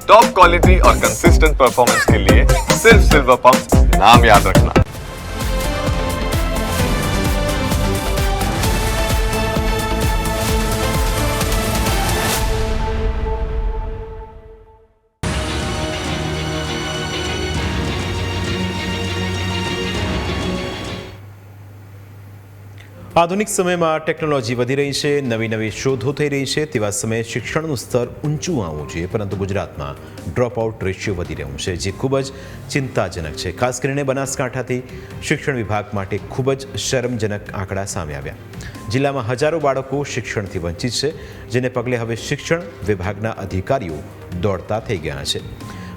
Top quality और consistent performance के लिए सिर्फ सिल्वर पंप नाम याद रखना। આધુનિક સમયમાં ટેકનોલોજી વધી રહી છે, નવી નવી શોધો થઈ રહી છે, તેવા સમયે શિક્ષણનું સ્તર ઊંચું આવવું જોઈએ, પરંતુ ગુજરાતમાં ડ્રોપ આઉટ રેશિયો વધી રહ્યું છે, જે ખૂબ જ ચિંતાજનક છે. ખાસ કરીને બનાસકાંઠાથી શિક્ષણ વિભાગ માટે ખૂબ જ શરમજનક આંકડા સામે આવ્યા. જિલ્લામાં હજારો બાળકો શિક્ષણથી વંચિત છે, જેને પગલે હવે શિક્ષણ વિભાગના અધિકારીઓ દોડતા થઈ ગયા છે.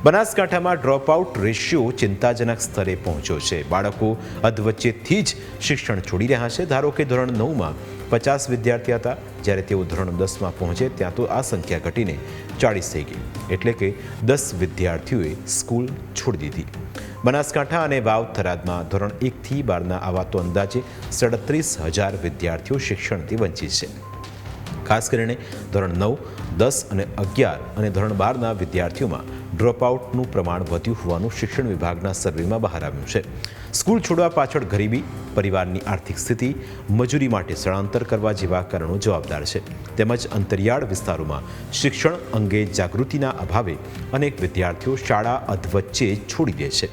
બનાસકાંઠામાં ડ્રોપઆઉટ રેશિયો ચિંતાજનક સ્તરે પહોંચ્યો છે. બાળકો અધવચ્ચેથી જ શિક્ષણ છોડી રહ્યા છે. ધારો કે ધોરણ 9માં 50 વિદ્યાર્થી હતા, જ્યારે તેઓ ધોરણ 10માં પહોંચે ત્યાં તો આ સંખ્યા ઘટીને 40 થઈ ગઈ, એટલે કે 10 વિદ્યાર્થીઓએ સ્કૂલ છોડી દીધી. બનાસકાંઠા અને વાવ થરાદમાં ધોરણ 1થી 12ના આવા તો અંદાજે 37,000 વિદ્યાર્થીઓ શિક્ષણથી વંચિત છે. ખાસ કરીને ધોરણ 9, 10 અને 11 અને ધોરણ 12ના વિદ્યાર્થીઓમાં ડ્રોપઆઉટનું પ્રમાણ વધ્યું હોવાનું શિક્ષણ વિભાગના સર્વેમાં બહાર આવ્યું છે. સ્કૂલ છોડવા પાછળ ગરીબી, પરિવારની આર્થિક સ્થિતિ, મજૂરી માટે સ્થળાંતર કરવા જેવા કારણો જવાબદાર છે. તેમજ અંતરિયાળ વિસ્તારોમાં શિક્ષણ અંગે જાગૃતિના અભાવે અનેક વિદ્યાર્થીઓ શાળા અધવચ્ચે છોડી દે છે.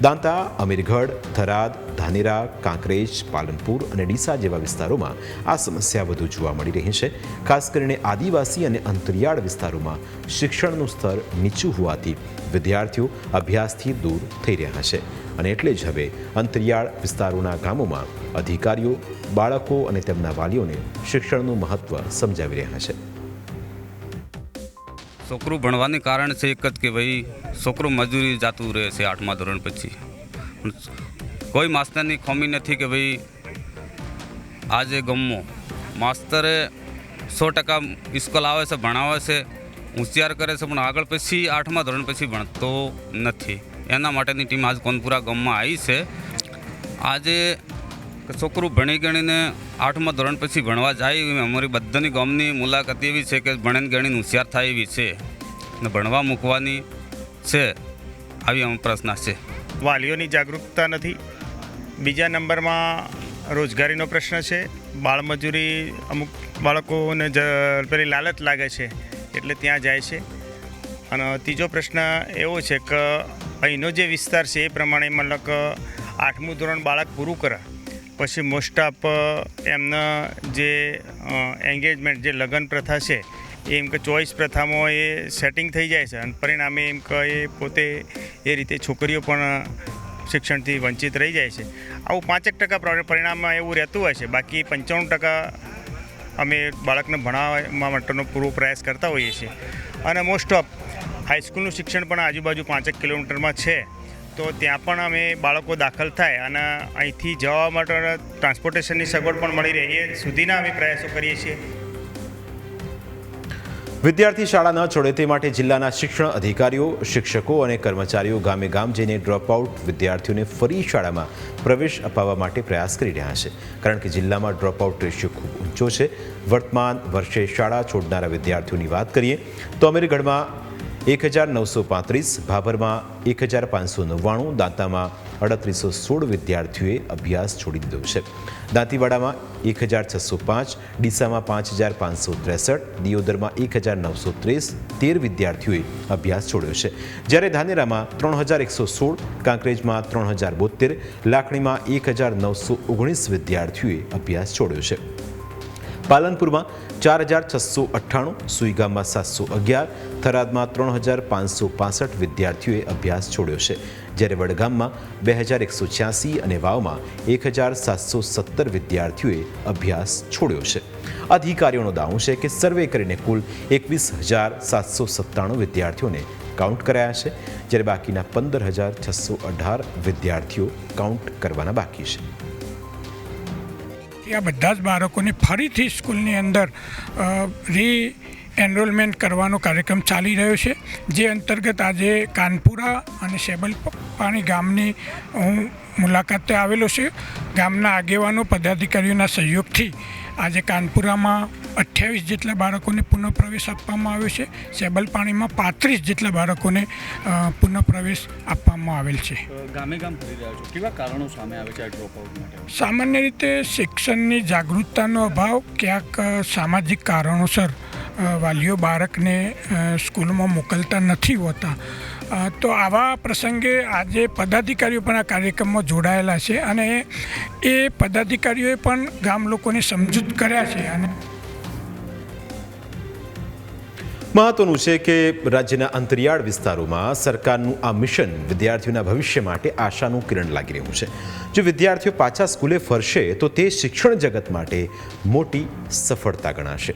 દાંતા, અમીરગઢ, થરાદ, ધાનેરા, કાંકરેજ, પાલનપુર અને ડીસા જેવા વિસ્તારોમાં આ સમસ્યા વધુ જોવા મળી રહી છે. ખાસ કરીને આદિવાસી અને અંતરિયાળ વિસ્તારોમાં શિક્ષણનું સ્તર નીચું હોવાથી વિદ્યાર્થીઓ અભ્યાસથી દૂર થઈ રહ્યા છે, અને એટલે જ હવે અંતરિયાળ વિસ્તારોના ગામોમાં અધિકારીઓ બાળકો અને તેમના વાલીઓને શિક્ષણનું મહત્વ સમજાવી રહ્યા છે. છોકરું ભણવાનું કારણ છે એક જ કે ભાઈ છોકરું મજૂરી જતું રહે છે 8મા ધોરણ પછી. કોઈ માસ્તરની ખોમી નથી કે ભાઈ આજે ગમો માસ્તરે 100% સ્કૂલ આવે છે, ભણાવે છે, હોશિયાર કરે છે, પણ આગળ પછી 8મા ધોરણ પછી ભણતો નથી. એના માટેની ટીમ આજ કોનપુરા ગામમાં આવી છે. આજે છોકરું ભણી ગણીને 8મા ધોરણ પછી ભણવા જાય, અમારી બધાની ગામની મુલાકાત એવી છે કે ભણીને ગણીને હોશિયાર થાય એવી છે ને ભણવા મૂકવાની છે, આવી અમે પ્રશ્ન છે. વાલીઓની જાગૃતતા નથી. બીજા નંબરમાં રોજગારીનો પ્રશ્ન છે. બાળમજૂરી અમુક બાળકોને પેલી લાલચ લાગે છે એટલે ત્યાં જાય છે. અને ત્રીજો પ્રશ્ન એવો છે કે અહીંનો જે વિસ્તાર છે એ પ્રમાણે મતલબ કે 8મું ધોરણ બાળક પૂરું કરે પછી મોસ્ટ ઓફ એમના જે એન્ગેજમેન્ટ, જે લગ્ન પ્રથા છે એ એમ કે ચોઈસ પ્રથામાં એ સેટિંગ થઈ જાય છે, અને પરિણામે એમ કે એ પોતે એ રીતે છોકરીઓ પણ શિક્ષણથી વંચિત રહી જાય છે. આવું 5% પરિણામમાં એવું રહેતું હોય છે. બાકી 95% અમે બાળકને ભણાવવા માટેનો પૂરો પ્રયાસ કરતા હોઈએ છીએ. અને મોસ્ટ ઓફ હાઈસ્કૂલનું શિક્ષણ પણ આજુબાજુ 5 કિલોમીટરમાં છે, તો ત્યાં પણ અમે બાળકો દાખલ થાય અને અહીંથી જવા માટે ટ્રાન્સપોર્ટેશનની સગવડ પણ મળી રહે એ સુધીના અમે પ્રયાસો કરીએ છીએ. વિદ્યાર્થી શાળા ન છોડે તે માટે જિલ્લાના શિક્ષણ અધિકારીઓ, શિક્ષકો અને કર્મચારીઓ ગામે ગામ જઈને ડ્રોપઆઉટ વિદ્યાર્થીઓને ફરી શાળામાં પ્રવેશ અપાવવા માટે પ્રયાસ કરી રહ્યા છે, કારણ કે જિલ્લામાં ડ્રોપઆઉટ રેશિયો ખૂબ ઊંચો છે. વર્તમાન વર્ષે શાળા છોડનારા વિદ્યાર્થીઓની વાત કરીએ તો અમીરગઢમાં 1935, ભાભરમાં 1599, દાંતામાં 3816 વિદ્યાર્થીઓએ અભ્યાસ છોડી દીધો છે. દાંતીવાડામાં 1605, ડીસામાં 5563, દિયોદરમાં 1913 વિદ્યાર્થીઓએ અભ્યાસ છોડ્યો છે, જ્યારે ધાનેરામાં 3116, કાંકરેજમાં 3072, લાખણીમાં 1919 વિદ્યાર્થીઓએ અભ્યાસ છોડ્યો છે. પાલનપુરમાં 4698, સુઈગામમાં 711, થરાદમાં 3565 વિદ્યાર્થીઓએ અભ્યાસ છોડ્યો છે, જ્યારે વડગામમાં 2186 અને વાવમાં 1717 વિદ્યાર્થીઓએ અભ્યાસ છોડ્યો છે. અધિકારીઓનો દાવો છે કે સર્વે કરીને કુલ 21,797 વિદ્યાર્થીઓને કાઉન્ટ કરાયા છે, જ્યારે બાકીના 15,618 વિદ્યાર્થીઓ કાઉન્ટ કરવાના બાકી છે. આ બધા જ બાળકોને ફરીથી સ્કૂલની અંદર એનરોલમેન્ટ કરવાનો કાર્યક્રમ ચાલી રહ્યો છે, જે અંતર્ગત આજે કાનપુરા અને શેબલપાણી ગામની હું મુલાકાતે આવેલો છે. ગામના આગેવાનો, પદાધિકારીઓના સહયોગથી આજે કાનપુરામાં 28 જેટલા બાળકોને પુનઃપ્રવેશ આપવામાં આવ્યો છે. સેબલ પાણીમાં 35 જેટલા બાળકોને પુનઃપ્રવેશ આપવામાં આવેલ છે. ગામે ગામ ફરી રહ્યા છો, કેવા કારણો સામે આવે છે આ ડ્રોપઆઉટ માટે? સામાન્ય રીતે શિક્ષણની જાગૃતતાનો અભાવ, ક્યાંક સામાજિક કારણોસર વાલીઓ બાળકને સ્કૂલમાં મોકલતા નથી હોતા. તો આવા પ્રસંગે આજે પદાધિકારીઓ પણ આ કાર્યક્રમમાં જોડાયેલા છે અને એ પદાધિકારીઓએ પણ ગામ લોકોને સમજૂત કર્યા છે. અને મહત્વનું છે કે રાજ્યના અંતરિયાળ વિસ્તારોમાં સરકારનું આ મિશન વિદ્યાર્થીઓના ભવિષ્ય માટે આશાનું કિરણ લાગી રહ્યું છે. જો વિદ્યાર્થીઓ પાછા સ્કૂલે ફરશે તો તે શિક્ષણ જગત માટે મોટી સફળતા ગણાશે.